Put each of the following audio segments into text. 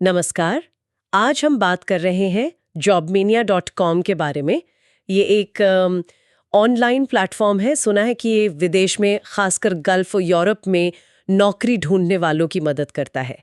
नमस्कार। आज हम बात कर रहे हैं jobmania.com के बारे में। ये एक ऑनलाइन प्लेटफॉर्म है। सुना है कि ये विदेश में, खासकर गल्फ और यूरोप में नौकरी ढूंढने वालों की मदद करता है।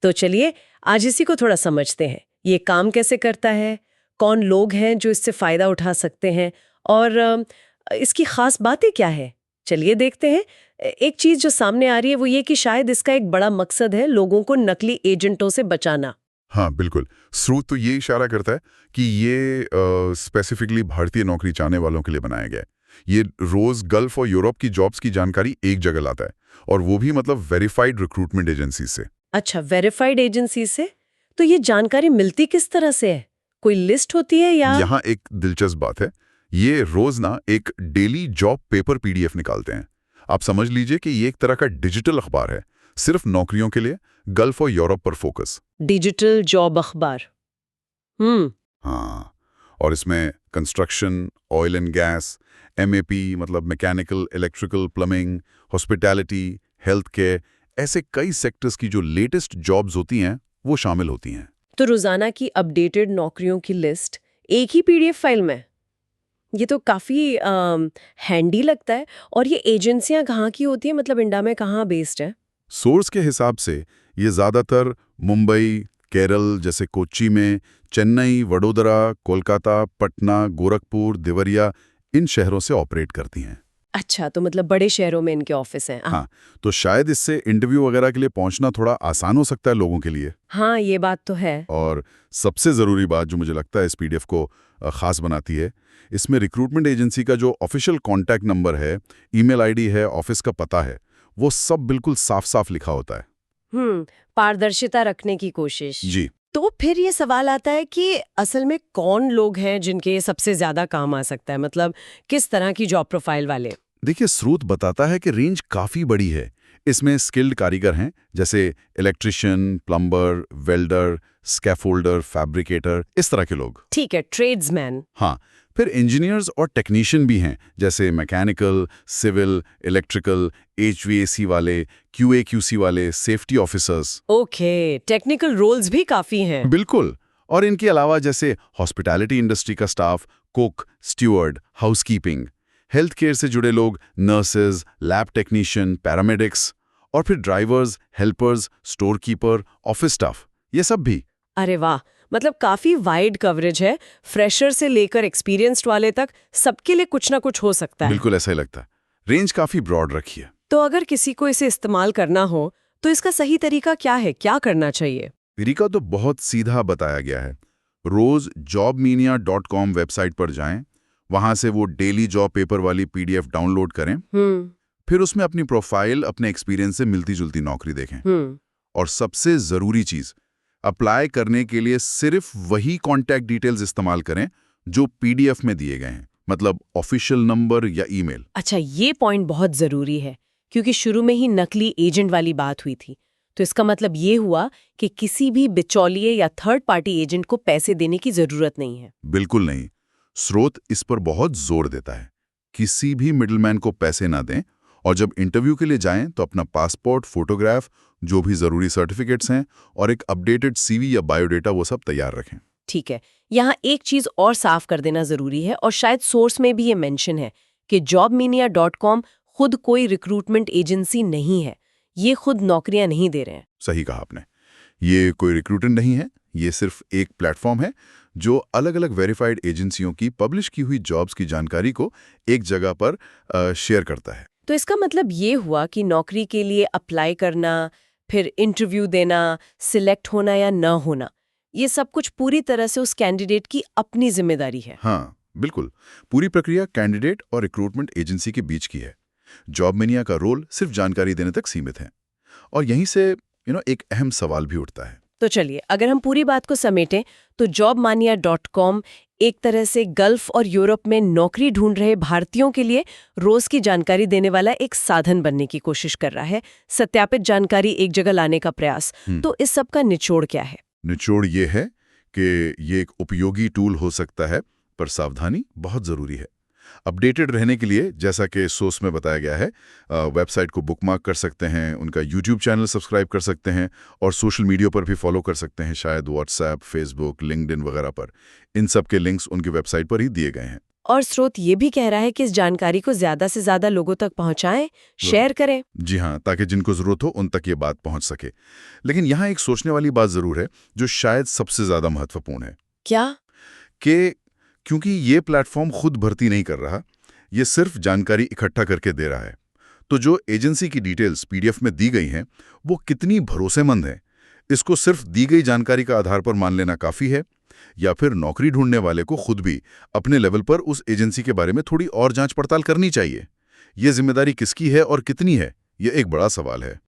तो चलिए आज इसी को थोड़ा समझते हैं। ये काम कैसे करता है, कौन लोग हैं जो इससे फ़ायदा उठा सकते हैं और इसकी ख़ास बातें क्या है। चलिए देखते हैं। एक चीज़ जो सामने आ रही है वो ये कि शायद इसका एक बड़ा मकसद है लोगों को नकली एजेंटों से बचाना। हाँ बिल्कुल। स्रोत तो ये इशारा करता है कि ये स्पेसिफिकली भारतीय नौकरी चाहने वालों के लिए बनाया गया है। ये रोज गल्फ और यूरोप की जॉब्स की जानकारी एक जगह लाता है, और वो भी मतलब वेरीफाइड रिक्रूटमेंट एजेंसी से। अच्छा, वेरीफाइड एजेंसी से? तो ये जानकारी मिलती किस तरह से है? कोई लिस्ट होती है या? यहाँ एक दिलचस्प बात है। ये रोज ना एक डेली जॉब पेपर पीडीएफ निकालते हैं। आप समझ लीजिए कि ये एक तरह का डिजिटल अखबार है, सिर्फ नौकरियों के लिए, गल्फ और यूरोप पर फोकस। डिजिटल जॉब अखबार। हाँ, और इसमें construction, oil and gas, MEP मतलब mechanical, electrical, plumbing, hospitality, health care, ऐसे कई सेक्टर्स की जो लेटेस्ट जॉब्स होती हैं वो शामिल होती हैं। तो रोजाना की अपडेटेड नौकरियों की लिस्ट एक ही पीडीएफ फाइल में? ये तो काफी हैंडी लगता है। और ये एजेंसियां कहाँ की होती है, मतलब इंडिया में कहाँ बेस्ड है? सोर्स के हिसाब से ये ज़्यादातर मुंबई, केरल जैसे कोच्चि में, चेन्नई, वडोदरा, कोलकाता, पटना, गोरखपुर, देवरिया, इन शहरों से ऑपरेट करती हैं। अच्छा, तो मतलब बड़े शहरों में इनके ऑफिस हैं। हाँ, तो शायद इससे इंटरव्यू वगैरह के लिए पहुंचना थोड़ा आसान हो सकता है लोगों के लिए। हाँ, ये बात तो है। और सबसे ज़रूरी बात जो मुझे लगता है इस पीडीएफ को ख़ास बनाती है, इसमें रिक्रूटमेंट एजेंसी का जो ऑफिशियल कॉन्टैक्ट नंबर है, ईमेल आईडी है, ऑफिस का पता है, वो सब बिल्कुल साफ साफ लिखा होता है। पारदर्शिता रखने की कोशिश। जी। तो फिर ये सवाल आता है कि असल में कौन लोग हैं जिनके ये सबसे ज्यादा काम आ सकता है, मतलब किस तरह की जॉब प्रोफाइल वाले? देखिए, स्रोत बताता है कि रेंज काफ़ी बड़ी है। इसमें स्किल्ड कारीगर हैं, जैसे electrician, plumber, welder, scaffolder, fabricator, इस तरह के लोग। ठीक है, ट्रेड्समैन। हाँ, फिर इंजीनियर्स और टेक्नीशियन भी हैं, जैसे मैकेनिकल, सिविल, इलेक्ट्रिकल, एचवीएसी वाले, क्यूए/क्यूसी वाले, safety officers. Okay, technical roles भी काफी हैं। बिल्कुल। और इनके अलावा जैसे हॉस्पिटैलिटी इंडस्ट्री का staff, cook, steward, housekeeping, health care से जुड़े लोग, नर्सेज, लैब टेक्नीशियन, पैरामेडिक्स, और फिर drivers, helpers, store keeper, office staff, ये सब भी। अरे वाह, मतलब काफी वाइड कवरेज है। फ्रेशर से लेकर एक्सपीरियंस्ड वाले तक सबके लिए कुछ ना कुछ हो सकता है। बिल्कुल ऐसा ही लगता है। रेंज काफी ब्रॉड रखी है। तो अगर किसी को इसे इस्तेमाल करना हो तो इसका सही तरीका क्या है, क्या करना चाहिए? तरीका तो बहुत सीधा बताया गया है। रोज jobmania.com वेबसाइट पर जाएं, वहां से वो डेली जॉब पेपर वाली पीडीएफ डाउनलोड करें। फिर उसमें अपनी प्रोफाइल, अपने एक्सपीरियंस से मिलती जुलती नौकरी देखें। और सबसे जरूरी चीज, अप्लाई करने के लिए सिर्फ वही कॉन्टैक्ट डिटेल्स इस्तेमाल करें जो पीडीएफ में दिए गए हैं, मतलब ऑफिशियल नंबर या ईमेल। अच्छा, ये पॉइंट बहुत जरूरी है क्योंकि शुरू में ही नकली एजेंट वाली बात हुई थी। तो इसका मतलब ये हुआ कि किसी भी बिचौलिए या थर्ड पार्टी एजेंट को पैसे देने की जरूरत नहीं है। बिल्कुल नहीं। स्रोत इस पर बहुत जोर देता है, किसी भी मिडलमैन को पैसे ना दें, और जब इंटरव्यू के लिए जाएं तो अपना पासपोर्ट, फोटोग्राफ, जो भी जरूरी सर्टिफिकेट्स हैं और एक अपडेटेड सीवी या बायोडेटा, वो सब तैयार रखें। ठीक है, यहाँ एक चीज और साफ कर देना जरूरी है, और शायद सोर्स में भी ये मेंशन है कि jobmania.com खुद कोई रिक्रूटमेंट एजेंसी नहीं है। ये खुद नौकरियां नहीं दे रहे हैं। सही कहा आपने। ये कोई रिक्रूटर नहीं है, ये सिर्फ एक प्लेटफॉर्म है जो अलग अलग वेरीफाइड एजेंसियों की पब्लिश की हुई जॉब्स की जानकारी को एक जगह पर शेयर करता है। तो इसका मतलब ये हुआ कि नौकरी के लिए अप्लाई करना, फिर इंटरव्यू देना, सिलेक्ट होना या न होना, ये सब कुछ पूरी तरह से उस कैंडिडेट की अपनी जिम्मेदारी है। हाँ बिल्कुल। पूरी प्रक्रिया कैंडिडेट और रिक्रूटमेंट एजेंसी के बीच की है। जॉबमेनिया का रोल सिर्फ जानकारी देने तक सीमित है। और यहीं से एक अहम सवाल भी उठता है। तो चलिए, अगर हम पूरी बात को समेटें तो jobmania.com एक तरह से गल्फ और यूरोप में नौकरी ढूंढ रहे भारतीयों के लिए रोज की जानकारी देने वाला एक साधन बनने की कोशिश कर रहा है, सत्यापित जानकारी एक जगह लाने का प्रयास। तो इस सब का निचोड़ क्या है? निचोड़ ये है कि ये एक उपयोगी टूल हो सकता है, पर सावधानी बहुत जरूरी है। अपडेटेड रहने के लिए, जैसा कि सोर्स में बताया गया है, वेबसाइट को बुकमार्क कर सकते हैं, उनका यूट्यूब चैनल सब्सक्राइब कर सकते हैं और सोशल मीडिया पर भी फॉलो कर सकते हैं, शायद व्हाट्सएप, फेसबुक, लिंक्डइन वगैरह पर। इन सब के लिंक्स उनकी वेबसाइट पर ही दिए गए हैं। और स्रोत ये भी कह रहा है कि इस जानकारी को ज्यादा से ज्यादा लोगों तक पहुंचाएं, शेयर करें। जी हाँ, ताकि जिनको जरूरत हो उन तक ये बात पहुंच सके। लेकिन यहाँ एक सोचने वाली बात जरूर है, जो शायद सबसे ज्यादा महत्वपूर्ण है। क्या? कि क्योंकि ये प्लेटफॉर्म खुद भर्ती नहीं कर रहा, ये सिर्फ जानकारी इकट्ठा करके दे रहा है, तो जो एजेंसी की डिटेल्स पीडीएफ में दी गई हैं, वो कितनी भरोसेमंद है? इसको सिर्फ दी गई जानकारी का आधार पर मान लेना काफी है, या फिर नौकरी ढूंढने वाले को खुद भी अपने लेवल पर उस एजेंसी के बारे में थोड़ी और जांच पड़ताल करनी चाहिए? ये जिम्मेदारी किसकी है और कितनी है, ये एक बड़ा सवाल है।